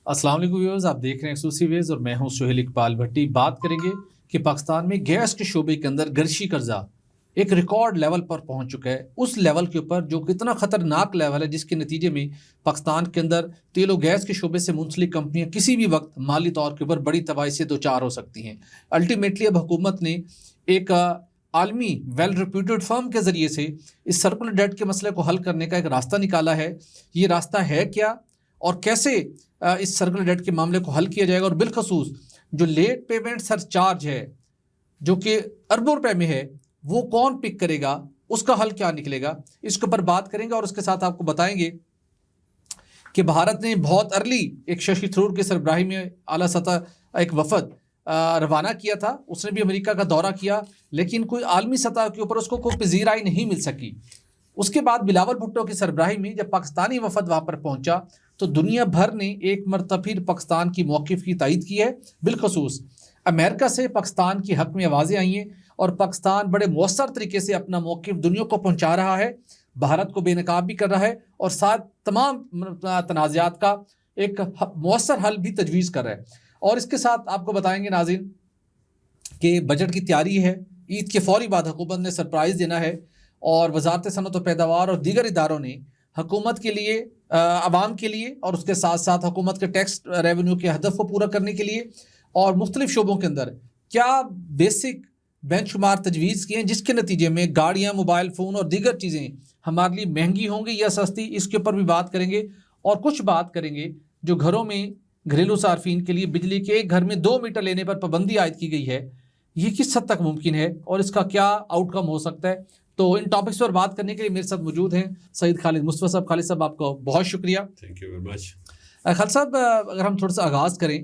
السلام علیکم ویورز، آپ دیکھ رہے ہیں ایکسکلوسیو ویز اور میں ہوں سہیل اقبال بھٹی۔ بات کریں گے کہ پاکستان میں گیس کے شعبے کے اندر گرشی قرضہ ایک ریکارڈ لیول پر پہنچ چکا ہے، اس لیول کے اوپر جو کتنا خطرناک لیول ہے، جس کے نتیجے میں پاکستان کے اندر تیل و گیس کے شعبے سے منسلک کمپنیاں کسی بھی وقت مالی طور کے اوپر بڑی تباہی سے دوچار ہو سکتی ہیں۔ الٹیمیٹلی اب حکومت نے ایک عالمی ویل ریپیوٹیڈ فرم کے ذریعے سے اس سرکولر ڈیٹ کے مسئلے کو حل کرنے کا ایک راستہ نکالا ہے۔ یہ راستہ ہے کیا اور کیسے اس سرکولر ڈیٹ کے معاملے کو حل کیا جائے گا، اور بالخصوص جو لیٹ پیمنٹ سر چارج ہے جو کہ اربوں روپے میں ہے، وہ کون پک کرے گا، اس کا حل کیا نکلے گا، اس کے اوپر بات کریں گے۔ اور اس کے ساتھ آپ کو بتائیں گے کہ بھارت نے بہت ارلی ایک ششی تھرور کے سربراہی میں اعلیٰ سطح ایک وفد روانہ کیا تھا، اس نے بھی امریکہ کا دورہ کیا، لیکن کوئی عالمی سطح کے اوپر اس کو کوئی پذیرائی نہیں مل سکی۔ اس کے بعد بلاول بھٹو کی سربراہی میں جب پاکستانی وفد وہاں پر پہنچا تو دنیا بھر نے ایک مرتبہ پھر پاکستان کی موقف کی تائید کی ہے۔ بالخصوص امریکہ سے پاکستان کی حق میں آوازیں آئی ہیں اور پاکستان بڑے مؤثر طریقے سے اپنا موقف دنیا کو پہنچا رہا ہے، بھارت کو بے نقاب بھی کر رہا ہے اور ساتھ تمام تنازعات کا ایک مؤثر حل بھی تجویز کر رہا ہے۔ اور اس کے ساتھ آپ کو بتائیں گے ناظرین کہ بجٹ کی تیاری ہے، عید کے فوری بعد حکومت نے سرپرائز دینا ہے، اور وزارت صنعت و پیداوار اور دیگر اداروں نے حکومت کے لیے، عوام کے لیے اور اس کے ساتھ ساتھ حکومت کے ٹیکس ریونیو کے ہدف کو پورا کرنے کے لیے اور مختلف شعبوں کے اندر کیا بیسک بینچ شمار تجویز کیے ہیں، جس کے نتیجے میں گاڑیاں، موبائل فون اور دیگر چیزیں ہمارے لیے مہنگی ہوں گی یا سستی، اس کے اوپر بھی بات کریں گے۔ اور کچھ بات کریں گے جو گھروں میں گھریلو صارفین کے لیے بجلی کے ایک گھر میں 2 میٹر لینے پر پابندی عائد کی گئی ہے، یہ کس حد تک ممکن ہے اور اس کا کیا آؤٹ کم ہو سکتا ہے۔ تو ان ٹاپکس پر بات کرنے کے لیے میرے ساتھ موجود ہیں سعید خالد مصطفیٰ صاحب۔ خالد صاحب، آپ کو بہت شکریہ۔ Thank you very much. Khalid صاحب، اگر ہم تھوڑا سا آغاز کریں،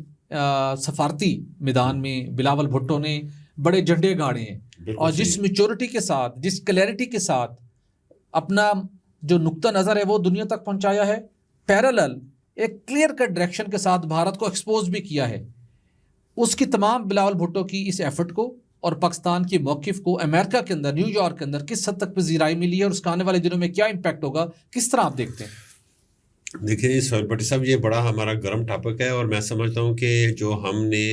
سفارتی میدان میں بلاول بھٹو نے بڑے جھنڈے گاڑے ہیں اور جس میچورٹی کے ساتھ، جس کلیئرٹی کے ساتھ اپنا جو نقطہ نظر ہے وہ دنیا تک پہنچایا ہے، پیرالل ایک کلیئر کٹ ڈائریکشن کے ساتھ بھارت کو ایکسپوز بھی کیا ہے، اس کی تمام بلاول بھٹو کی اس ایفرٹ کو اور پاکستان کے موقف کو امریکہ کے اندر، نیو یارک کے اندر کس حد تک پذیرائی ملی ہے اور اس کا آنے والے دنوں میں کیا امپیکٹ ہوگا، کس طرح آپ دیکھتے ہیں؟ دیکھیں سہیل بھٹی صاحب، یہ بڑا ہمارا گرم ٹاپک ہے اور میں سمجھتا ہوں کہ جو ہم نے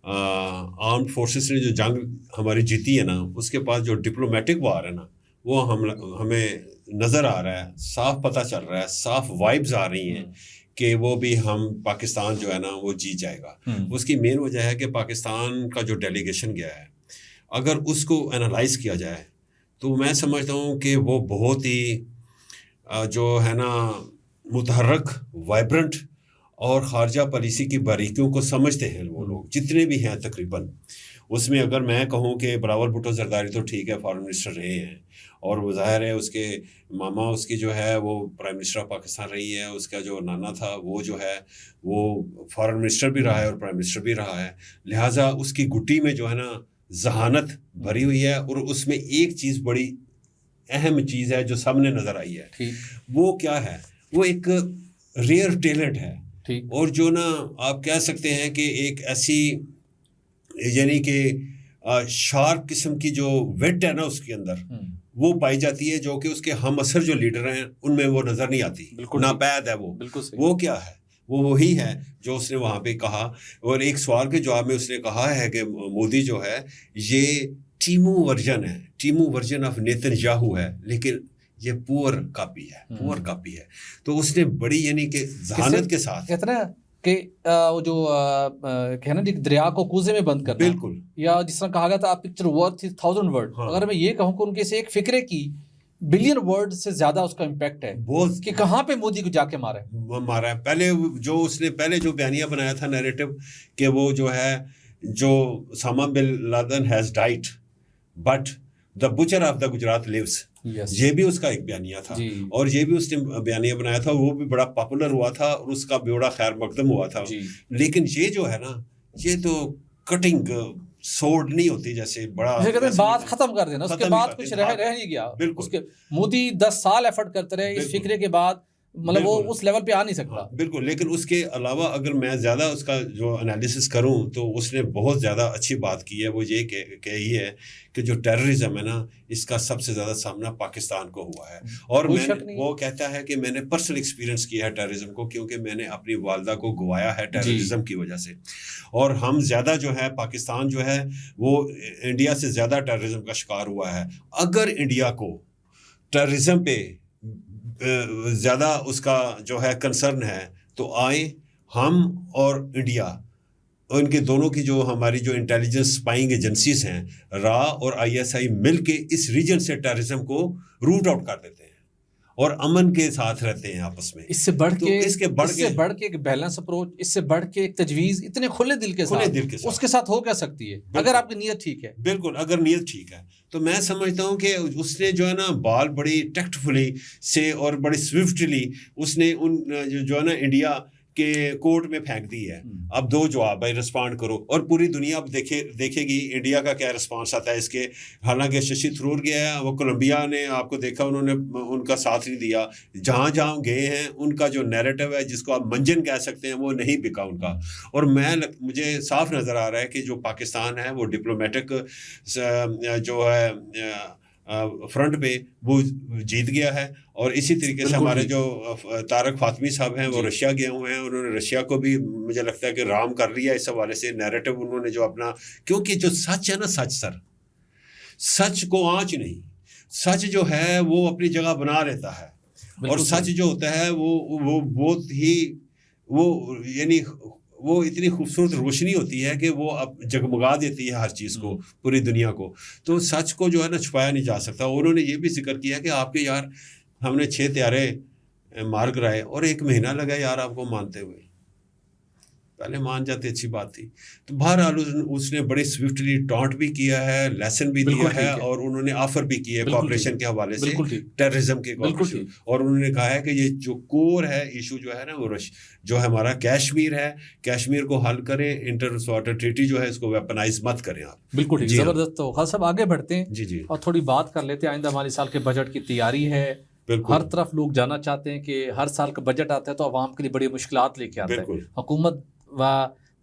آرمڈ فورسز نے جو جنگ ہماری جیتی ہے نا، اس کے پاس جو ڈپلومیٹک وار ہے نا، وہ ہمیں نظر آ رہا ہے، صاف پتہ چل رہا ہے، صاف وائبز آ رہی ہیں کہ وہ بھی ہم پاکستان جو ہے نا وہ جیت جائے گا۔ اس کی مین وجہ ہے کہ پاکستان کا جو ڈیلیگیشن گیا ہے، اگر اس کو انالائز کیا جائے تو میں سمجھتا ہوں کہ وہ بہت ہی جو ہے نا متحرک، وائبرنٹ اور خارجہ پالیسی کی باریکیوں کو سمجھتے ہیں وہ لوگ جتنے بھی ہیں تقریباً۔ اس میں اگر میں کہوں کہ بلاول بھٹو زرداری تو ٹھیک ہے، فارن منسٹر رہے ہیں اور وہ ظاہر ہے اس کے ماما اس کی جو ہے وہ پرائم منسٹر آف پاکستان رہی ہے، اس کا جو نانا تھا وہ جو ہے وہ فارن منسٹر بھی رہا ہے اور پرائم منسٹر بھی رہا ہے، لہٰذا اس کی گٹی میں جو ہے نا ذہانت بھری ہوئی ہے۔ اور اس میں ایک چیز بڑی اہم چیز ہے جو سامنے نظر آئی ہے، وہ کیا ہے؟ وہ ایک ریئر ٹیلنٹ ہے، اور جو نا آپ کہہ سکتے ہیں کہ ایک ایسی یعنی کہ شارپ قسم کی جو ویٹ ہے نا اس کے اندر وہ پائی جاتی ہے، جو کہ اس کے ہم اثر جو لیڈر ہیں ان میں وہ نظر نہیں آتی، ناپید ہے وہ کیا ہے؟ وہ وہی ہے جو اس نے وہاں پہ کہا، اور ایک سوال کے جواب میں اس نے کہا ہے کہ مودی جو ہے یہ Temu version of Nitin Yahoo ہے، لیکن یہ پور کاپی ہے۔ تو اس نے بڑی یعنی کہ ذہانت کے ساتھ کہتے ہیں کہ وہ جو کہنا جی دریا کو کوزے میں بند کرنا، بالکل، یا جس طرح کہا گیا تھا پکچر ورتھ 1000 ورڈ، اگر میں یہ کہوں کہ ان کے سے ایک فکرے کی بلین ورڈ سے زیادہ اس کا امپیکٹ ہے کہ کہاں پہ مودی کو جا کے مارا ہے۔ پہلے جو اس نے پہلے جو بیانیہ بنایا تھا نیریٹو کہ وہ جو ہے جو Osama bin Laden has died but the butcher of the Gujarat lives, یہ بھی اس کا ایک بیانیہ تھا، اور یہ بھی اس نے بیانیہ بنایا تھا، وہ بھی بڑا پاپولر ہوا تھا اور اس کا بھی بڑا خیر مقدم ہوا تھا۔ لیکن یہ جو ہے نا یہ تو کٹنگ سوڈ نہیں ہوتی، جیسے بڑا بات ختم کر دینا، اس کے بعد کچھ رہ نہیں گیا۔ اس کے مودی 10 سال ایفرٹ کرتے رہے اس فکرے کے بعد مطلب وہ اس لیول پہ آ نہیں سکتا. بالکل. لیکن اس کے علاوہ اگر میں زیادہ اس کا جو انالیسس کروں تو اس نے بہت زیادہ اچھی بات کی ہے. وہ یہ کہی ہے کہ جو ٹیررزم ہے نا اس کا سب سے زیادہ سامنا پاکستان کو ہوا ہے. اور وہ کہتا ہے کہ میں نے پرسنل ایکسپیرینس کیا ہے ٹیررزم کو, کیونکہ میں نے اپنی والدہ کو گوایا ہے ٹیررزم کی وجہ سے. اور ہم زیادہ جو ہے پاکستان جو ہے وہ انڈیا سے زیادہ ٹیررزم کا شکار ہوا ہے. اگر انڈیا کو ٹیررزم پہ زیادہ اس کا جو ہے کنسرن ہے تو آئیں ہم اور انڈیا, ان کے دونوں کی جو ہماری جو انٹیلیجنس اسپائنگ ایجنسیز ہیں را اور ISI مل کے اس ریجن سے ٹیررزم کو روٹ آؤٹ کر دیتے ہیں اور امن کے ساتھ رہتے ہیں آپس میں. اس سے بڑھ کے ایک بیلنس اپروچ, اس سے بڑھ کے ایک تجویز اتنے کھلے دل کے ساتھ اس کے ساتھ ہو کیا سکتی ہے اگر آپ کی نیت ٹھیک ہے. بالکل, اگر نیت ٹھیک ہے تو میں سمجھتا ہوں کہ اس نے جو ہے نا بال بڑی ٹیکٹفلی سے اور بڑی سوئفٹلی اس نے ان جو ہے نا انڈیا کے کورٹ میں پھینک دی ہے. اب دو جواب بھائی رسپانڈ کرو, اور پوری دنیا اب دیکھے گی انڈیا کا کیا رسپانس آتا ہے اس کے. حالانکہ ششی تھرور گیا ہے, وہ کولمبیا نے آپ کو دیکھا انہوں نے ان کا ساتھ نہیں دیا. جہاں جہاں گئے ہیں ان کا جو نیریٹو ہے جس کو آپ منجن کہہ سکتے ہیں وہ نہیں بکا ان کا. اور مجھے صاف نظر آ رہا ہے کہ جو پاکستان ہے وہ ڈپلومیٹک جو ہے فرنٹ پہ وہ جیت گیا ہے. اور اسی طریقے سے ہمارے جو طارق فاطمی صاحب ہیں وہ رشیا گئے ہوئے ہیں, انہوں نے رشیا کو بھی مجھے لگتا ہے کہ رام کر لیا اس حوالے سے. نیریٹو انہوں نے جو اپنا, کیونکہ جو سچ ہے نا سچ کو آنچ نہیں, سچ جو ہے وہ اپنی جگہ بنا لیتا ہے. اور سچ جو ہوتا ہے وہ بہت ہی وہ یعنی وہ اتنی خوبصورت روشنی ہوتی ہے کہ وہ اب جگمگا دیتی ہے ہر چیز کو, پوری دنیا کو. تو سچ کو جو ہے نا چھپایا نہیں جا سکتا. انہوں نے یہ بھی ذکر کیا کہ آپ کے یار ہم نے 6 طیارے مار کرائے اور 1 مہینہ لگا یار آپ کو مانتے ہوئے. پہلے مان جاتے اچھی بات تھی. تو بہرحال اس نے بڑی سوئفٹلی ٹانٹ بھی کیا ہے, لیسن بھی دیا ہے, اور انہوں نے آفر بھی کی ہے کوآپریشن کے حوالے سے, ٹیررزم کے کوآپریشن. اور انہوں نے کہا ہے کہ یہ جو کور ہے ایشو جو ہے نا وہ جو ہمارا کشمیر ہے, کشمیر کو حل کریں, انٹر سوارٹر ٹریٹی جو ہے اس کو ویپنائز مت کریں آپ. بالکل ٹھیک, زبردست. تو خالد صاحب آگے بڑھتے ہیں جی اور تھوڑی بات کر لیتے ہیں. آئندہ مالی سال کے بجٹ کی تیاری ہے, ہر طرف لوگ جانا چاہتے ہیں کہ ہر سال کا بجٹ آتا ہے تو عوام کے لیے بڑی مشکلات لے کے آتا ہے. حکومت و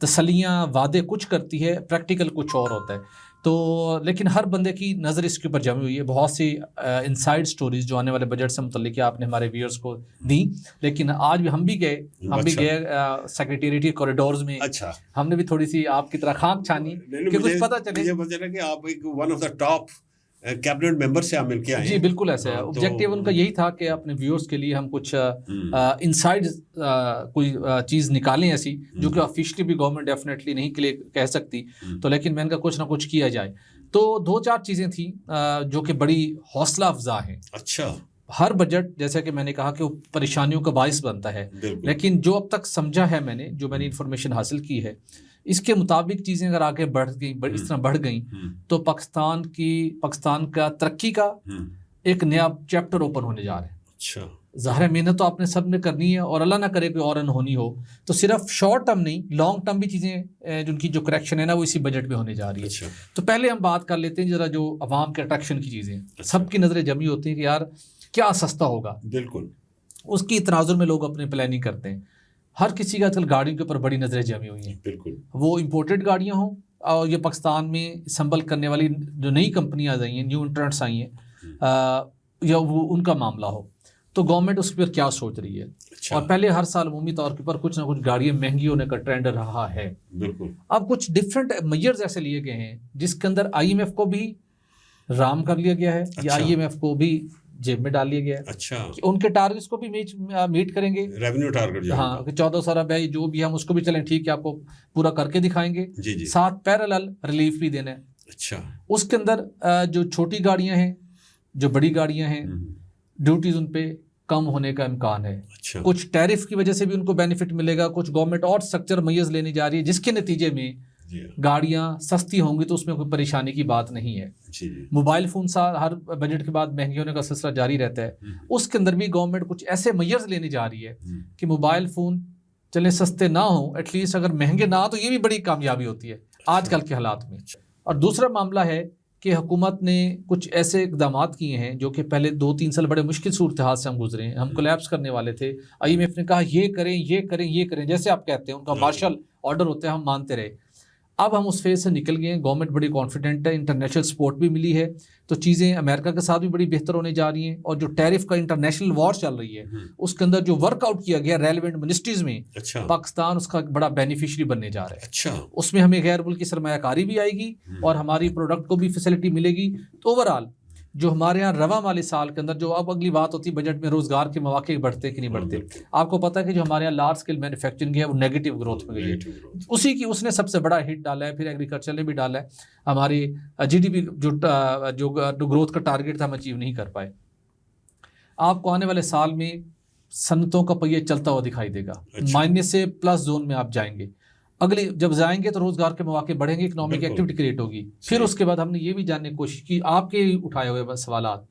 تسلیاں وعدے کچھ کرتی ہے, پریکٹیکل کچھ اور ہوتا ہے. تو لیکن ہر بندے کی نظر اس کے اوپر جمی ہوئی ہے. بہت سی انسائڈ سٹوریز جو آنے والے بجٹ سے متعلق آپ نے ہمارے ویورز کو دیں, لیکن آج بھی ہم بھی گئے سیکریٹریٹ کے کوریڈورز میں. ہم نے بھی تھوڑی سی آپ کی طرح خاک چھانی کہ کچھ پتہ چلے. مجھے کہ آپ ایک one of the top cabinet member سے مل کے آئے. جی بالکل ایسا ہے. آبجیکٹیو ان کا یہی تھا کہ اپنے ویورز کے لیے ہم کچھ انسائڈ کوئی چیز نکالیں ایسی جو کہ آفیشلی بھی گورنمنٹ ڈیفینیٹلی نہیں کہہ سکتی, تو لیکن میں ان کا کچھ نہ کچھ کیا جائے. تو 2-4 چیزیں تھیں جو کہ بڑی حوصلہ افزا ہیں. اچھا, ہر بجٹ جیسا کہ میں نے کہا کہ وہ پریشانیوں کا باعث بنتا ہے, لیکن جو اب تک سمجھا ہے میں نے, جو میں نے انفارمیشن حاصل کی ہے, اس کے مطابق چیزیں اگر آگے بڑھ گئیں, اس طرح بڑھ گئیں, تو پاکستان کا ترقی کا ایک نیا چیپٹر اوپن ہونے جا رہا ہے. اچھا, ظاہر محنت تو آپ نے سب نے کرنی ہے, اور اللہ نہ کرے کوئی اور انہونی ہو تو صرف شارٹ ٹرم نہیں لانگ ٹرم بھی چیزیں جن کی جو کریکشن ہے نا وہ اسی بجٹ میں ہونے جا رہی ہے. تو پہلے ہم بات کر لیتے ہیں ذرا جو عوام کے اٹریکشن کی چیزیں. سب کی نظریں جمی ہوتی ہیں کہ یار کیا سستا ہوگا, بالکل اس کی تناظر میں لوگ اپنی پلاننگ کرتے ہیں. ہر کسی کا آج کل گاڑیوں کے اوپر بڑی نظریں جمی ہوئی ہیں, بالکل, وہ امپورٹڈ گاڑیاں ہوں اور یہ پاکستان میں اسمبل کرنے والی جو نئی کمپنیاں آئی ہیں, نیو انٹرنٹس آئی ہیں, یا وہ ان کا معاملہ ہو, تو گورنمنٹ اس پر کیا سوچ رہی ہے. اور پہلے ہر سال عمومی طور کے اوپر کچھ نہ کچھ گاڑیاں مہنگی ہونے کا ٹرینڈ رہا ہے. بالکل, اب کچھ ڈفرینٹ میجرز ایسے لیے گئے ہیں جس کے اندر IMF کو بھی رام کر لیا گیا ہے, یا IMF کو بھی جیب میں ڈال لیا گیا ہے. اچھا, کہ ان کے ٹارگٹس کو بھی میٹ کریں گے, ریونیو ٹارگٹ, ہاں کہ 1400 ارب ہے جو بھی ہم اس کو بھی چلیں ٹھیک ہے آپ کو پورا کر کے دکھائیں گے. ساتھ پیرالل ریلیف بھی دینا ہے. اچھا, اس کے اندر جو چھوٹی گاڑیاں ہیں, جو بڑی گاڑیاں ہیں, ڈیوٹیز ان پہ کم ہونے کا امکان ہے. کچھ ٹیرف کی وجہ سے بھی ان کو بینیفٹ ملے گا, کچھ گورنمنٹ اور اسٹرکچر میز لینے جا رہی ہے جس کے نتیجے میں گاڑیاں سستی ہوں گی, تو اس میں کوئی پریشانی کی بات نہیں ہے. موبائل فون ہر بجٹ کے بعد مہنگی ہونے کا سلسلہ جاری رہتا ہے. اس کے اندر بھی گورنمنٹ کچھ ایسے میئرز لینے جا رہی ہے کہ موبائل فون چلے سستے نہ ہوں, ایٹ لیسٹ اگر مہنگے نہ ہو تو یہ بھی بڑی کامیابی ہوتی ہے آج کل کے حالات میں. اور دوسرا معاملہ ہے کہ حکومت نے کچھ ایسے اقدامات کیے ہیں جو کہ پہلے 2-3 سال بڑے مشکل صورتحال سے ہم گزرے ہیں, ہم کولیپس کرنے والے تھے. IMF نے کہا یہ کریں یہ کریں یہ کریں, جیسے آپ کہتے ہیں ان کا مارشل آرڈر ہوتا ہے, ہم مانتے رہے. اب ہم اس فیز سے نکل گئے ہیں, گورنمنٹ بڑی کانفیڈنٹ ہے, انٹرنیشنل سپورٹ بھی ملی ہے, تو چیزیں امریکہ کے ساتھ بھی بڑی بہتر ہونے جا رہی ہیں. اور جو ٹیرف کا انٹرنیشنل وار چل رہی ہے اس کے اندر جو ورک آؤٹ کیا گیا ریلیونٹ منسٹریز میں, پاکستان اس کا بڑا بینیفیشری بننے جا رہا ہے. اس میں ہمیں غیر ملکی سرمایہ کاری بھی آئے گی اور ہماری پروڈکٹ کو بھی فیسلٹی ملے گی. تو اوور آل جو ہمارے یہاں رواں والے سال کے اندر جو اب اگلی بات ہوتی ہے بجٹ میں روزگار کے مواقع بڑھتے کہ نہیں بڑھتے, آپ کو پتہ ہے کہ جو ہمارے یہاں لارج اسکیل مینوفیکچرنگ ہے وہ نیگیٹو گروتھ میں گئی ہے, اسی کی اس نے سب سے بڑا ہٹ ڈالا ہے. پھر ایگریکلچر نے بھی ڈالا ہے, ہماری GDP جو گروتھ کا ٹارگیٹ تھا ہم اچیو نہیں کر پائے. آپ کو آنے والے سال میں صنعتوں کا پہیہ چلتا ہوا دکھائی دے گا, مائنس سے پلس زون میں آپ جائیں گے. اگلی جب جائیں گے تو روزگار کے مواقع بڑھیں گے, اکنامک ایکٹیویٹی کریٹ ہوگی. پھر اس کے بعد ہم نے یہ بھی جاننے کی کوشش کی, آپ کے اٹھائے ہوئے سوالات,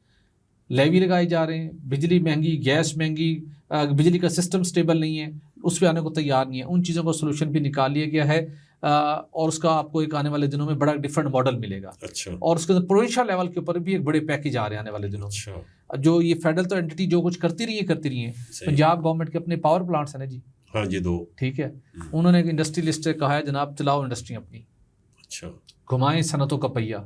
لیوی لگائے جا رہے ہیں, بجلی مہنگی, گیس مہنگی, بجلی کا سسٹم سٹیبل نہیں ہے, اس پہ آنے کو تیار نہیں ہے. ان چیزوں کا سولوشن بھی نکال لیا گیا ہے اور اس کا آپ کو ایک آنے والے دنوں میں بڑا ڈفرینٹ ماڈل ملے گا. اور اس کے اندر پروونشل لیول کے اوپر بھی ایک بڑے پیکیج آ رہے ہیں آنے والے دنوں میں. جو یہ فیڈرل تو انٹیٹی جو کچھ کرتی رہی ہیں, پنجاب گورنمنٹ کے اپنے پاور پلانٹس ہیں نا جی, ہاں جی 2 ٹھیک ہے, انہوں نے انڈسٹری لسٹ سے کہا ہے جناب چلاؤ انڈسٹری اپنی, گھمائیں صنعتوں کا پہیہ,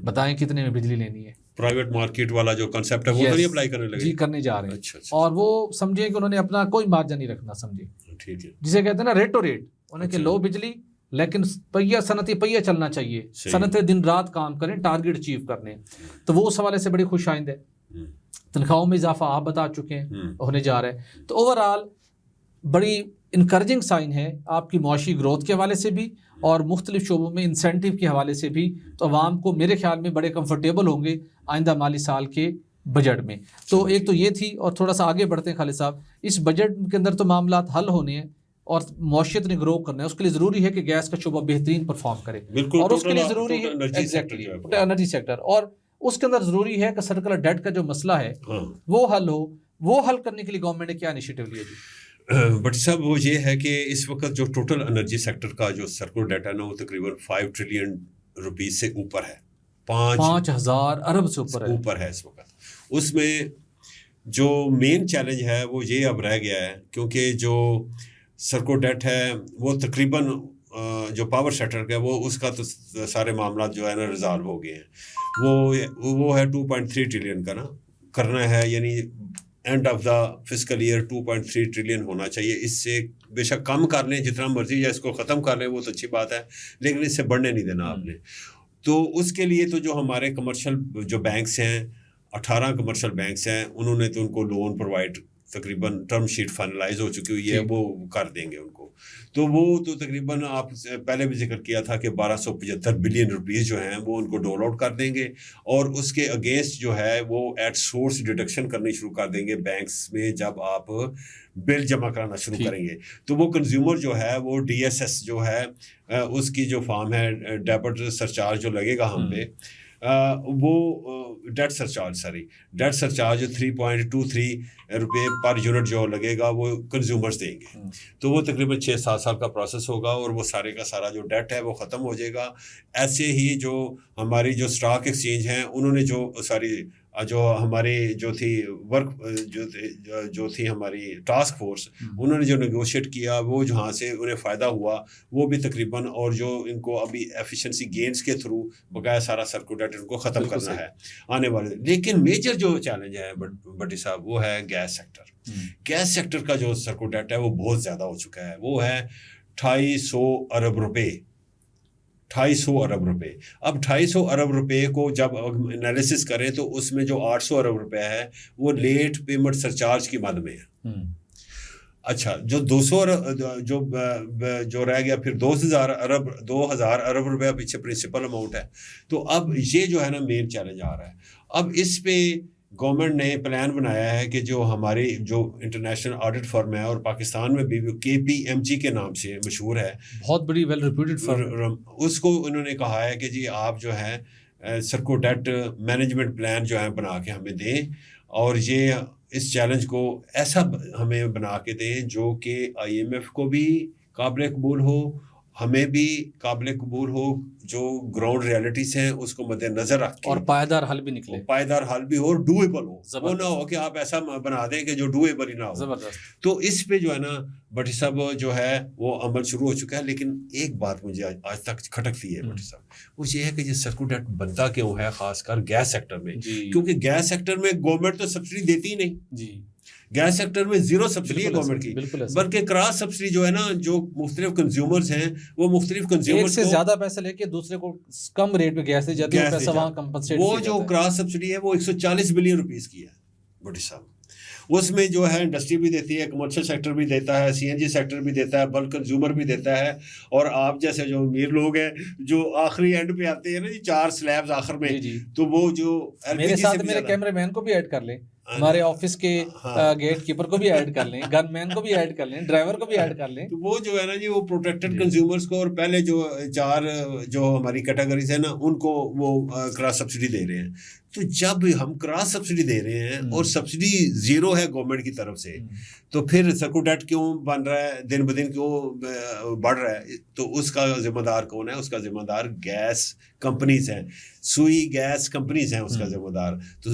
بتائیں کتنے میں بجلی لینی ہے. پرائیویٹ مارکیٹ والا جو کنسیپٹ ہے وہ تو نہیں اپلائی کرنے لگے, جی کرنے جا رہے ہیں. اور وہ سمجھیں کہ انہوں نے اپنا کوئی مارجن نہیں رکھنا, سمجھے ٹھیک ہے, جسے کہتے ہیں نا ریٹ ٹو ریٹ, انہیں کہ لو بجلی لیکن پہیہ صنعتی پہیہ چلنا چاہیے, صنعتیں دن رات کام کریں ٹارگیٹ اچیو کرنے. تو وہ اس حوالے سے بڑی خوش آئند ہے. تنخواہوں میں اضافہ آپ بتا چکے ہیں ہونے جا رہا ہے. تو اوور آل بڑی انکریجنگ سائن ہے آپ کی معاشی گروتھ کے حوالے سے بھی اور مختلف شعبوں میں انسینٹیو کے حوالے سے بھی. تو عوام کو میرے خیال میں بڑے کمفرٹیبل ہوں گے آئندہ مالی سال کے بجٹ میں. تو ایک تو یہ تھی, اور تھوڑا سا آگے بڑھتے ہیں خالد صاحب, اس بجٹ کے اندر تو معاملات حل ہونے ہیں اور معیشت نے گرو کرنا ہے. اس کے لیے ضروری ہے کہ گیس کا شعبہ بہترین پرفارم کرے, اور اس کے لیے ضروری ہے انرجی سیکٹر, اور اس کے اندر ضروری ہے کہ سرکلر ڈیٹ کا جو مسئلہ ہے وہ حل ہو. وہ حل کرنے کے لیے گورنمنٹ نے کیا انیشیٹو لیا جی؟ بٹ صاحب وہ یہ ہے کہ اس وقت جو ٹوٹل انرجی سیکٹر کا جو سرکلر ڈیٹ ہے نا, وہ تقریباً 5 ٹریلین روپیز سے اوپر ہے, 5,000 ارب سے اوپر ہے اس وقت. اس میں جو مین چیلنج ہے وہ یہ اب رہ گیا ہے, کیونکہ جو سرکلر ڈیٹ ہے وہ تقریباً جو پاور سیکٹر کا وہ اس کا تو سارے معاملات جو ہے نا ریزالو ہو گئے ہیں. وہ ہے 2.3 ٹریلین کا نا کرنا ہے, یعنی end of the fiscal year 2.3 trillion ہونا چاہیے. اس سے بے شک کم کر لیں جتنا مرضی, یا اس کو ختم کر لیں وہ تو اچھی بات ہے, لیکن اس سے بڑھنے نہیں دینا آپ نے. تو اس کے لیے تو جو ہمارے کمرشل جو بینکس ہیں, 18 کمرشل بینکس ہیں, انہوں نے تو ان کو لون پرووائڈ تقریباً ٹرم شیٹ فائنلائز ہو چکی ہوئی ہے, وہ کر دیں گے ان کو. تو وہ تو تقریباً آپ پہلے بھی ذکر کیا تھا کہ 1275 بلین روپیز جو ہیں وہ ان کو ڈول آؤٹ کر دیں گے, اور اس کے اگینسٹ جو ہے وہ ایٹ سورس ڈیڈکشن کرنی شروع کر دیں گے بینکس میں جب آپ بل جمع کرانا شروع کریں گے. تو وہ کنزیومر جو ہے وہ DSS جو ہے اس کی جو فارم ہے ڈیبٹ سرچارج جو لگے گا ہم پہ, وہ ڈیٹ سرچارج 3.23 روپے پر یونٹ جو لگے گا وہ کنزیومرز دیں گے. تو وہ تقریباً 6-7 سال کا پروسیس ہوگا, اور وہ سارے کا سارا جو ڈیٹ ہے وہ ختم ہو جائے گا. ایسے ہی جو ہماری جو اسٹاک ایکسچینج ہیں, انہوں نے جو ہماری جو تھی ورک جو تھی ہماری ٹاسک فورس, انہوں نے جو نیگوشیٹ کیا وہ جہاں سے انہیں فائدہ ہوا وہ بھی تقریباً, اور جو ان کو ابھی ایفیشنسی گینز کے تھرو بقایا سارا سرکولیٹ ان کو ختم کرنا ہے آنے والے. لیکن میجر جو چیلنج ہے بٹی صاحب وہ ہے گیس سیکٹر. گیس سیکٹر کا جو سرکولیٹ ہے وہ بہت زیادہ ہو چکا ہے, وہ ہے 250 ارب روپے. 250 ارب روپے. اب 250 ارب روپے کو جب انالیسس کریں تو اس میں جو 800 ارب روپے ہے وہ لیٹ پیمنٹ سرچارج کی مد میں ہے. اچھا, جو 200 جو رہ گیا پھر 2000 ارب روپے پیچھے پرنسپل اماؤنٹ ہے. تو اب یہ جو ہے نا مین چیلنج آ رہا ہے. اب اس پہ گورنمنٹ نے پلان بنایا ہے کہ جو ہماری جو انٹرنیشنل آڈٹ فرم ہے, اور پاکستان میں بھی KPMG کے نام سے مشہور ہے, بہت بڑی ویل ریپیوٹڈ فرم, اس کو انہوں نے کہا ہے کہ جی آپ جو ہے سرکو ڈیٹ مینجمنٹ پلان جو ہے بنا کے ہمیں دیں, اور یہ اس چیلنج کو ایسا ہمیں بنا کے دیں جو کہ IMF کو بھی قابل قبول ہو, ہمیں بھی قابل قبول ہو, جو گراؤنڈ ریالٹیز ہیں اس کو مد نظر رکھ کے, اور پائیدار حل بھی نکلے, پائیدار حل بھی ہو اور ڈویبل ہو, وہ نہ ہو کہ آپ ایسا بنا دیں کہ جو ڈویبل ہی نہ ہو. زبردست. تو اس پہ جو ہے نا بھٹی صاحب جو ہے وہ عمل شروع ہو چکا ہے. لیکن ایک بات مجھے آج تک کھٹکتی ہے بھٹی صاحب, وہ یہ ہے کہ یہ سرکولیٹ بنتا کیوں ہے خاص کر گیس سیکٹر میں, کیونکہ گیس سیکٹر میں گورنمنٹ تو سبسڈی دیتی ہی نہیں. جی, گیس سیکٹر میں زیرو سبسڈی ہے گورنمنٹ کی, بلکہ کراس سبسڈی جو ہے نا, جو مختلف کنزیومرز ہیں وہ مختلف کنزیومرز سے زیادہ پیسہ لے کے دوسرے کو کم ریٹ پہ گیس دے جاتے ہیں, پیسہ وہاں کمپنسیٹ. وہ جو کراس سبسڈی ہے وہ 140 بلین روپیز کی ہے بھٹی صاحب. اس میں جو ہے انڈسٹری بھی دیتی ہے, کمرشل سیکٹر بھی دیتا ہے, سی این جی سیکٹر بھی دیتا ہے, بلک کنزیومر بھی دیتا ہے, اور آپ جیسے جو امیر لوگ ہیں جو آخری اینڈ پہ آتے ہیں نا جی 4 سلیبز آخر میں, تو وہ جو میرے ساتھ میرے کیمرے مین کو بھی ایڈ کر لیں, ہمارے آفس کے گیٹ کیپر کو بھی ایڈ کر لیں, گن مین کو بھی ایڈ کر لیں, ڈرائیور کو بھی ایڈ کر لیں. تو وہ جو ہے نا جی وہ پروٹیکٹڈ کنزیومرز کو, اور پہلے جو 4 جو ہماری کیٹیگریز ہیں نا ان کو وہ کراس سبسڈی دے رہے ہیں. تو جب ہم کراس سبسڈی دے رہے ہیں اور سبسڈی زیرو ہے گورنمنٹ کی طرف سے, تو پھر سرکولیٹ کیوں بن رہا ہے, دن بدن کیوں بڑھ رہا ہے؟ تو اس کا ذمہ دار کون ہے؟ اس کا ذمہ دار گیس کمپنیز ہیں, سوئی گیس کمپنیز ہیں اس کا ذمہ دار. تو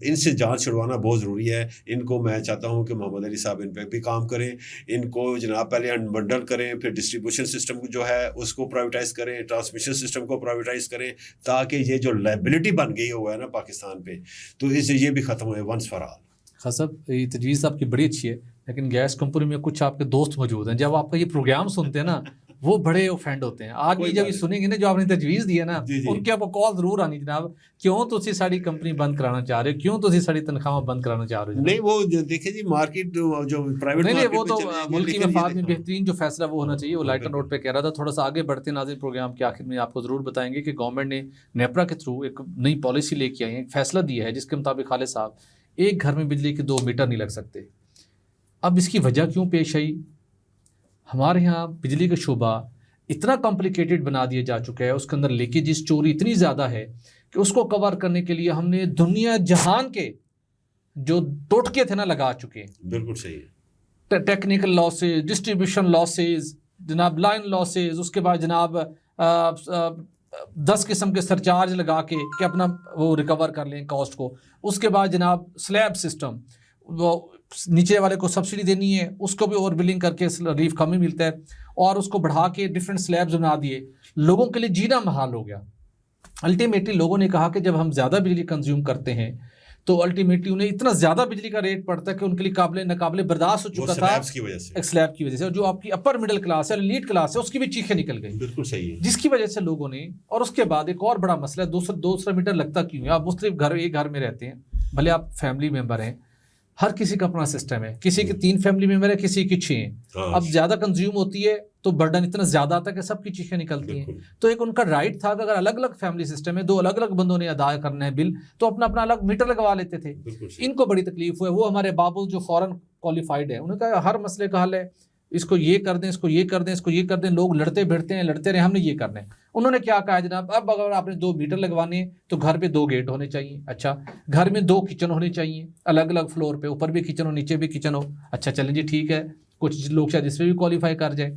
ان سے جانچ چھڑوانا بہت ضروری ہے. ان کو میں چاہتا ہوں کہ محمد علی صاحب ان پہ بھی کام کریں, ان کو جناب پہلے انبنڈل کریں, پھر ڈسٹریبیوشن سسٹم جو ہے اس کو پرائیویٹائز کریں, ٹرانسمیشن سسٹم کو پرائیویٹائز کریں, تاکہ یہ جو لائبلٹی بن گئی ہوا ہے نا پاکستان پہ, تو اس سے یہ بھی ختم ہوئے ونس فار آل. خاص صاحب یہ تجویز آپ کی بڑی اچھی ہے, لیکن گیس کمپنی میں کچھ آپ کے دوست موجود ہیں, جب آپ کا یہ پروگرام سنتے ہیں نا وہ بڑے اوفینڈ ہوتے ہیں. آج بھی جب یہ سنیں گے نا جو آپ نے تجویز دی ہے نا, ان کے آپ کو کال ضرور آنی جناب, کیوں تسی ساری کمپنی بند کرانا چاہ رہے ہو, کیوں تسی ساری تنخواہ بند کرانا چاہ رہے ہو. نہیں وہ دیکھیں جی مارکیٹ جو پرائیویٹ نہیں وہ تو ملکی مفاد میں بہترین جو فیصلہ وہ ہونا چاہیے, وہ لائٹن روڈ پہ کہہ رہا تھا. تھوڑا سا آگے بڑھتے ناظرین پروگرام کے آخر میں آپ کو ضرور بتائیں گے کہ گورنمنٹ نے نیپرا کے تھرو ایک نئی پالیسی لے کے آئی ہے, ایک فیصلہ دیا ہے جس کے مطابق خالد صاحب ایک گھر میں بجلی کے 2 میٹر نہیں لگ سکتے. اب اس کی وجہ کیوں پیش آئی؟ ہمارے یہاں بجلی کا شعبہ اتنا کمپلیکیٹڈ بنا دیا جا چکا ہے, اس کے اندر لیکیجز چوری اتنی زیادہ ہے کہ اس کو کور کرنے کے لیے ہم نے دنیا جہان کے جو ٹوٹکے تھے نا لگا چکے. بالکل صحیح ہے. ٹیکنیکل لاسز, ڈسٹریبیوشن لاسز, جناب لائن لاسز, اس کے بعد جناب 10 قسم کے سرچارج لگا کے کہ اپنا وہ ریکور کر لیں کاسٹ کو. اس کے بعد جناب سلیب سسٹم, وہ نیچے والے کو سبسڈی دینی ہے, اس کو بھی اوور بلنگ کر کے ریلیف کم ہی ملتا ہے, اور اس کو بڑھا کے ڈفرینٹ سلیبز بنا دیے. لوگوں کے لیے جینا محال ہو گیا. الٹیمیٹلی لوگوں نے کہا کہ جب ہم زیادہ بجلی کنزیوم کرتے ہیں تو الٹیمیٹلی انہیں اتنا زیادہ بجلی کا ریٹ پڑتا ہے کہ ان کے لیے ناقابل برداشت ہو چکا تھا ایک سلیب کی وجہ سے. اور جو آپ کی اپر مڈل کلاس ہے, لیڈ کلاس ہے, اس کی بھی چیخیں نکل گئی. بالکل صحیح ہے. جس کی وجہ سے لوگوں نے, اور اس کے بعد ایک اور بڑا مسئلہ ہے, دوسرا میٹر لگتا کیوں ہے؟ آپ مختلف ایک گھر میں رہتے ہیں, بھلے آپ فیملی ممبر ہیں, ہر کسی کا اپنا سسٹم ہے, کسی کے 3 فیملی ممبر ہے, کسی کی 6 ہیں. اب زیادہ کنزیوم ہوتی ہے تو برڈن اتنا زیادہ آتا ہے کہ سب کی چیخیں نکلتی ہیں. تو ایک ان کا رائٹ تھا کہ اگر الگ الگ فیملی سسٹم ہے, 2 الگ الگ بندوں نے ادا کرنا ہے بل, تو اپنا الگ میٹر لگوا لیتے تھے. ان کو بڑی تکلیف ہوئی. وہ ہمارے بابل جو فورن کوالیفائڈ ہے, انہوں نے کہا ہر مسئلے کا حل ہے, اس کو یہ کر دیں, اس کو یہ کر دیں, اس کو یہ کر دیں. لوگ لڑتے بھیڑتے ہیں, لڑتے رہے, ہم نے یہ کرنا ہے. انہوں نے کیا کہا جناب, اب اگر آپ نے 2 میٹر لگوانے ہیں تو گھر پہ 2 گیٹ ہونے چاہیے. اچھا, گھر میں 2 کچن ہونے چاہیے الگ الگ فلور پہ, اوپر بھی کچن ہو, نیچے بھی کچن ہو. اچھا چلیں جی ٹھیک ہے, کچھ لوگ شاید اس پہ بھی کوالیفائی کر جائیں.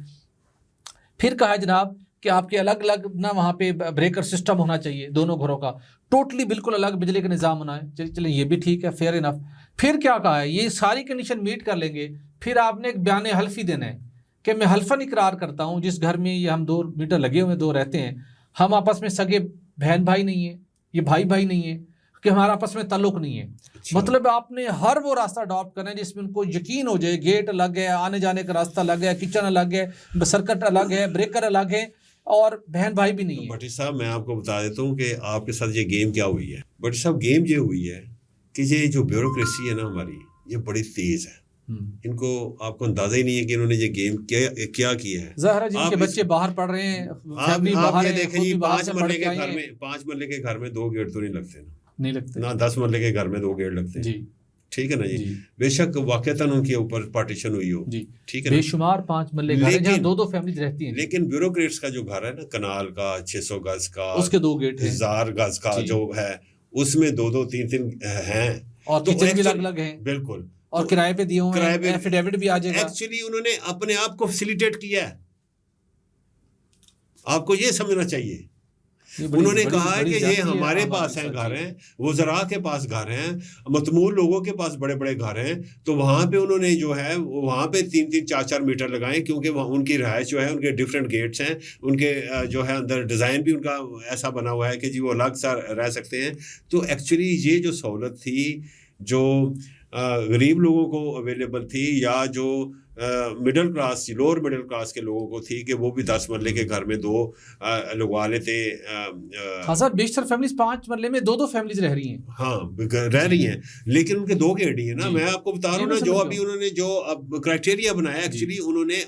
پھر کہا جناب کہ آپ کے الگ الگ نا وہاں پہ بریکر سسٹم ہونا چاہیے دونوں گھروں کا, ٹوٹلی بالکل الگ بجلی کا نظام ہونا ہے. چلیں یہ بھی ٹھیک ہے, فیئر انف. پھر کیا کہا ہے, یہ ساری کنڈیشن میٹ کر لیں گے, پھر آپ نے ایک بیان حلفی دینا ہے کہ میں حلفاً اقرار کرتا ہوں جس گھر میں یہ ہم 2 میٹر لگے ہوئے 2 رہتے ہیں, ہم آپس میں سگے بہن بھائی نہیں ہیں, یہ بھائی نہیں ہیں, کہ ہمارا آپس میں تعلق نہیں ہے. مطلب آپ نے ہر وہ راستہ اڈاپٹ کرنا ہے جس میں ان کو یقین ہو جائے گیٹ الگ ہے, آنے جانے کا راستہ الگ ہے, کچن الگ ہے, سرکٹ الگ ہے, بریکر الگ ہے, اور بہن بھائی بھی نہیں ہے. بھٹی صاحب میں آپ کو بتا دیتا ہوں کہ آپ کے ساتھ یہ گیم کیا ہوئی ہے. بھٹی صاحب گیم یہ ہوئی ہے کہ یہ جو بیوروکریسی ہے نا ہماری, یہ بڑی تیز ہے. ان کو آپ کو اندازہ ہی نہیں ہے کہ انہوں نے یہ گیم کیا ہے. ظاہر جن کے بچے باہر پڑھ رہے ہیں, آپ یہ دیکھیں جی 5 مرلے کے گھر میں 2 گیٹ تو نہیں لگتے نا, نہیں لگتے نہ 10 مرلے کے گھر میں 2 گیٹ لگتے ہیں. جی ٹھیک ہے نا جی. بے شک واقعتاً ان کے اوپر پارٹیشن ہوئی ہو, ٹھیک ہے, بے شمار 5 مرلے گھر ہیں جہاں 2 فیملیز رہتی ہیں. لیکن بیوروکریٹس کا جو گھر ہے نا, کنال کا 600 گز کا, اس کے 2 گیٹ ہیں, 1000 گز کا جو ہے, اس میں 2 3 ہیں, اور کچن بھی الگ الگ ہیں. بالکل, اور کرائے پہ دیے ہوئے ہیں, ایفیڈیوٹ بھی آ جائے گا. ایکچولی انہوں نے اپنے آپ کو فیسیلیٹیٹ کیا ہے. آپ کو یہ سمجھنا چاہیے. انہوں نے کہا ہے کہ یہ ہمارے پاس ہیں گھر ہیں, وزراء کے پاس گھر ہیں, متمول لوگوں کے پاس بڑے بڑے گھر ہیں, تو وہاں پہ انہوں نے جو ہے وہاں پہ 3-4 میٹر لگائے, کیونکہ وہاں ان کی رہائش جو ہے ان کے ڈفرینٹ گیٹس ہیں, ان کے جو ہے اندر ڈیزائن بھی ان کا ایسا بنا ہوا ہے کہ جی وہ الگ سا رہ سکتے ہیں. تو ایکچولی یہ جو سہولت تھی جو غریب لوگوں کو اویلیبل تھی, یا جو middle class lower middle class کے لوگوں کو تھی کہ وہ بھی 10 مرلے کے گھر میں 2 لگوا لیتے. ہاں سر, بیشتر فیملیز 5 مرلے میں 2 فیملیز رہ رہی ہیں. ہاں رہ رہی ہیں, لیکن ان کے 2 گیٹ ہی ہیں نا. میں آپ کو بتا رہا ہوں نا, جو ابھی انہوں نے جو اب کرائٹیریا بنایا, ایکچولی انہوں نے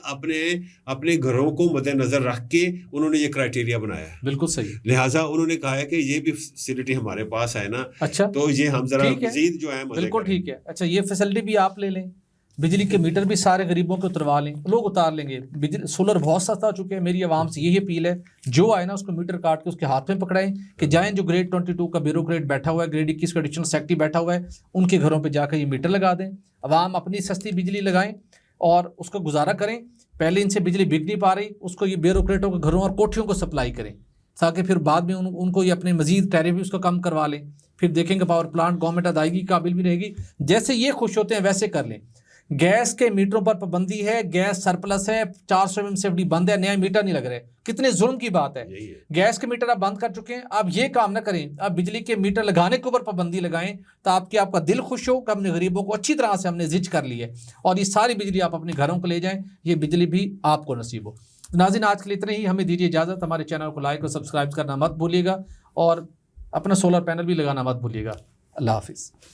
اپنے گھروں کو مد نظر رکھ کے انہوں نے یہ کرائٹیریا بنایا ہے. بالکل صحیح. لہٰذا انہوں نے کہا ہے کہ یہ بھی فیسلٹی ہمارے پاس ہے نا, اچھا تو یہ ہم ذرا مزید جو ہے بالکل ٹھیک ہے. اچھا یہ فیسلٹی بھی آپ لے لیں, بجلی کے میٹر بھی سارے غریبوں کے اتروا لیں, لوگ اتار لیں گے. سولر بہت سستا ہو چکے ہیں. میری عوام سے یہی اپیل ہے, جو آئے نا اس کو میٹر کاٹ کے اس کے ہاتھ میں پکڑائیں, کہ جائیں جو گریڈ 22 کا بیوروکریٹ بیٹھا ہوا ہے, گریڈ 21 کا ایڈیشنل سیکٹری بیٹھا ہوا ہے, ان کے گھروں پہ جا کر یہ میٹر لگا دیں. عوام اپنی سستی بجلی لگائیں اور اس کو گزارا کریں. پہلے ان سے بجلی بک نہیں پا رہی, اس کو یہ بیوروکریٹوں کے گھروں اور کوٹھیوں کو سپلائی کریں, تاکہ پھر بعد میں ان کو یہ اپنے مزید ٹیرف بھی اس کو کم کروا لیں. پھر دیکھیں گے پاور پلانٹ گورنمنٹ ادائیگی قابل بھی رہے گی. جیسے یہ خوش ہوتے ہیں ویسے کر لیں. گیس کے میٹروں پر پابندی ہے, گیس سرپلس ہے, 400 MMCFD بند ہے, نیا میٹر نہیں لگ رہے. کتنے ظلم کی بات ہے. گیس کے میٹر آپ بند کر چکے ہیں, آپ یہ کام نہ کریں, آپ بجلی کے میٹر لگانے کے اوپر پابندی لگائیں, تو آپ کا دل خوش ہو کہ ہم نے غریبوں کو اچھی طرح سے ہم نے زج کر لی ہے, اور یہ ساری بجلی آپ اپنے گھروں کو لے جائیں, یہ بجلی بھی آپ کو نصیب ہو. ناظرین آج کے لیے اتنے ہی, ہمیں دیجیے اجازت. ہمارے چینل کو لائک اور سبسکرائب کرنا مت بھولیے گا, اور اپنا سولر پینل بھی لگانا مت بھولیے گا. اللہ حافظ.